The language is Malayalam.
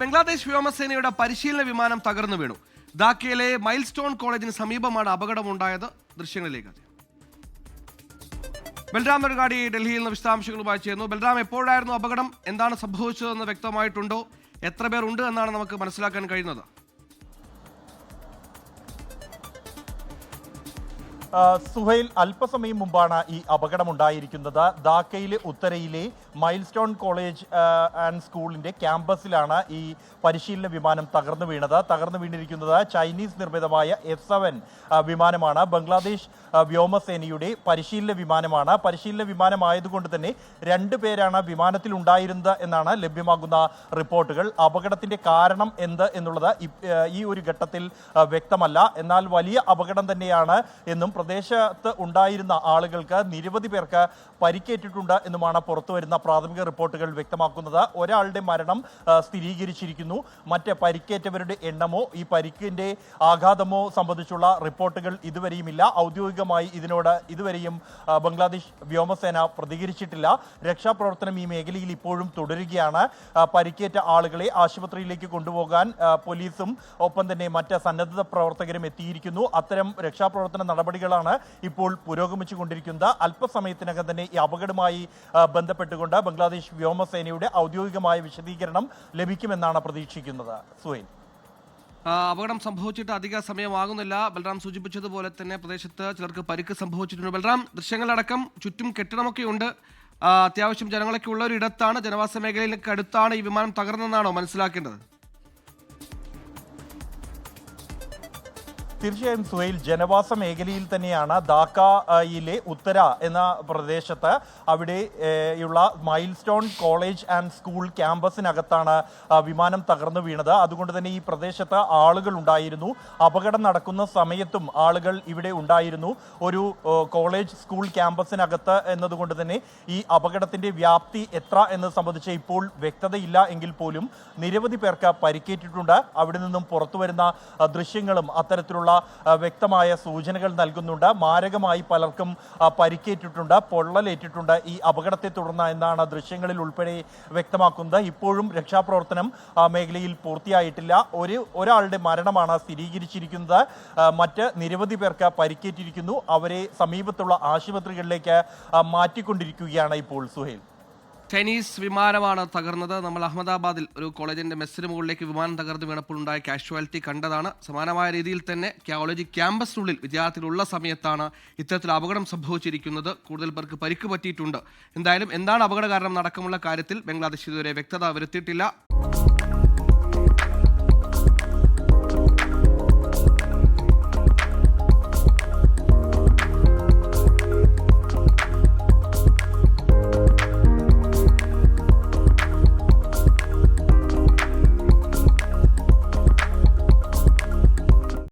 ബംഗ്ലാദേശ് വ്യോമസേനയുടെ പരിശീലന വിമാനം തകർന്നു വീണു. ധാക്കയിലെ മൈൽസ്റ്റോൺ കോളേജിന് സമീപമാണ് അപകടമുണ്ടായത്. ദൃശ്യങ്ങളിലേക്ക് ബൽറാം നർഗാടി ഡൽഹിയിൽ നിന്ന് വിശദാംശങ്ങളുമായി ചേർന്നു. ബൽറാം, എപ്പോഴായിരുന്നു അപകടം? എന്താണ് സംഭവിച്ചതെന്ന് വ്യക്തമായിട്ടുണ്ടോ? എത്ര പേർ ഉണ്ട് എന്നാണ് നമുക്ക് മനസ്സിലാക്കാൻ കഴിയുന്നത്? സുഹൈൽ, അല്പസമയം മുമ്പാണ് ഈ അപകടമുണ്ടായിരിക്കുന്നത്. ധാക്കയിലെ ഉത്തരയിലെ മൈൽസ്റ്റോൺ കോളേജ് ആൻഡ് സ്കൂളിന്റെ ക്യാമ്പസിലാണ് ഈ പരിശീലന വിമാനം തകർന്നു വീണത്. തകർന്നു വീണിരിക്കുന്നത് ചൈനീസ് നിർമ്മിതമായ F-7 വിമാനമാണ്. ബംഗ്ലാദേശ് വ്യോമസേനയുടെ പരിശീലന വിമാനമാണ്. പരിശീലന വിമാനമായതുകൊണ്ട് തന്നെ 2 പേരാണ് വിമാനത്തിൽ ഉണ്ടായിരുന്നത് എന്നാണ് ലഭ്യമാകുന്ന റിപ്പോർട്ടുകൾ. അപകടത്തിന്റെ കാരണം എന്ത് എന്നുള്ളത് ഈ ഒരു ഘട്ടത്തിൽ വ്യക്തമല്ല. എന്നാൽ വലിയ അപകടം തന്നെയാണ് എന്നും പ്രദേശത്ത് ഉണ്ടായിരുന്ന ആളുകൾക്ക് നിരവധി പേർക്ക് പരിക്കേറ്റിട്ടുണ്ട് എന്നുമാണ് പുറത്തുവരുന്ന പ്രാഥമിക റിപ്പോർട്ടുകൾ വ്യക്തമാക്കുന്നത്. ഒരാളുടെ മരണം സ്ഥിരീകരിച്ചിരിക്കുന്നു. മറ്റ് പരിക്കേറ്റവരുടെ എണ്ണമോ ഈ പരിക്കിന്റെ ആഘാതമോ സംബന്ധിച്ചുള്ള റിപ്പോർട്ടുകൾ ഇതുവരെയുമില്ല. ഔദ്യോഗികമായി ഇതിനോട് ഇതുവരെയും ബംഗ്ലാദേശ് വ്യോമസേന പ്രതികരിച്ചിട്ടില്ല. രക്ഷാപ്രവർത്തനം ഈ മേഖലയിൽ ഇപ്പോഴും തുടരുകയാണ്. പരിക്കേറ്റ ആളുകളെ ആശുപത്രിയിലേക്ക് കൊണ്ടുപോകാൻ പോലീസും ഒപ്പം തന്നെ മറ്റ് സന്നദ്ധ പ്രവർത്തകരും എത്തിയിരിക്കുന്നു. അത്തരം രക്ഷാപ്രവർത്തന നടപടികളാണ് ഇപ്പോൾ പുരോഗമിച്ചുകൊണ്ടിരിക്കുന്നത്. അല്പസമയത്തിനകം തന്നെ ഈ അപകടവുമായി ബന്ധപ്പെട്ടുകൊണ്ട് ബംഗ്ലാദേശ് വ്യോമസേനയുടെ ഔദ്യോഗികമായ വിശദീകരണം ലഭിക്കുമെന്നാണ് പ്രതീക്ഷിക്കുന്നത്. സുഹൈൽ, അപകടം സംഭവിച്ചിട്ട് അധിക സമയമാകുന്നില്ല. ബൽറാം സൂചിപ്പിച്ചതുപോലെ തന്നെ പ്രദേശത്ത് ചിലർക്ക് പരിക്ക് സംഭവിച്ചിട്ടുണ്ട്. ബൽറാം, ദൃശ്യങ്ങളടക്കം ചുറ്റും കെട്ടിടമൊക്കെ ഉണ്ട്. അത്യാവശ്യം ജനങ്ങളൊക്കെ ഉള്ള ഒരു ഇടത്താണ്, ജനവാസ മേഖലയിലേക്ക് അടുത്താണ് ഈ വിമാനം തകർന്നെന്നാണോ മനസ്സിലാക്കേണ്ടത്? തീർച്ചയായും സുഹൈൽ, ജനവാസ മേഖലയിൽ തന്നെയാണ്. ധാക്കയിലെ ഉത്തര എന്ന പ്രദേശത്ത് അവിടെയുള്ള മൈൽസ്റ്റോൺ കോളേജ് ആൻഡ് സ്കൂൾ ക്യാമ്പസിനകത്താണ് വിമാനം തകർന്നു വീണത്. അതുകൊണ്ട് തന്നെ ഈ പ്രദേശത്ത് ആളുകൾ ഉണ്ടായിരുന്നു. അപകടം നടക്കുന്ന സമയത്തും ആളുകൾ ഇവിടെ ഉണ്ടായിരുന്നു. ഒരു കോളേജ് സ്കൂൾ ക്യാമ്പസിനകത്ത് എന്നതുകൊണ്ട് തന്നെ ഈ അപകടത്തിന്റെ വ്യാപ്തി എത്ര എന്നത് സംബന്ധിച്ച് ഇപ്പോൾ വ്യക്തതയില്ല എങ്കിൽ പോലും നിരവധി പേർക്ക് പരിക്കേറ്റിട്ടുണ്ട്. അവിടെ നിന്നും പുറത്തു വരുന്ന ദൃശ്യങ്ങളും അത്തരത്തിലുള്ള വ്യക്തമായ സൂചനകൾ നൽകുന്നുണ്ട്. മാരകമായി പലർക്കും പരിക്കേറ്റിട്ടുണ്ട്, പൊള്ളലേറ്റിട്ടുണ്ട് ഈ അപകടത്തെ തുടർന്ന് എന്നാണ് ദൃശ്യങ്ങളിൽ ഉൾപ്പെടെ വ്യക്തമാക്കുന്നത്. ഇപ്പോഴും രക്ഷാപ്രവർത്തനം മേഖലയിൽ പൂർത്തിയായിട്ടില്ല. ഒരാളുടെ മരണമാണ് സ്ഥിരീകരിച്ചിരിക്കുന്നത്. മറ്റ് നിരവധി പേർക്ക് പരിക്കേറ്റിരിക്കുന്നു. അവരെ സമീപത്തുള്ള ആശുപത്രികളിലേക്ക് മാറ്റിക്കൊണ്ടിരിക്കുകയാണ് ഇപ്പോൾ. സുഹൈൽ, ചൈനീസ് വിമാനമാണ് തകർന്നത്. നമ്മൾ അഹമ്മദാബാദിൽ ഒരു കോളേജിന്റെ മെസ്സിന് മുകളിലേക്ക് വിമാനം തകർന്നു വീണപ്പോൾ ഉണ്ടായ കാഷ്വാലിറ്റി കണ്ടതാണ്. സമാനമായ രീതിയിൽ തന്നെ കോളേജ് ക്യാമ്പസിനുള്ളിൽ വിദ്യാർത്ഥികളുള്ള സമയത്താണ് ഇത്തരത്തിൽ അപകടം സംഭവിച്ചിരിക്കുന്നത്. കൂടുതൽ പേർക്ക് പരിക്ക് പറ്റിയിട്ടുണ്ട്. എന്തായാലും എന്താണ് അപകട കാരണം അടക്കമുള്ള കാര്യത്തിൽ ബംഗ്ലാദേശ് ഇതുവരെ വ്യക്തത വരുത്തിയിട്ടില്ല.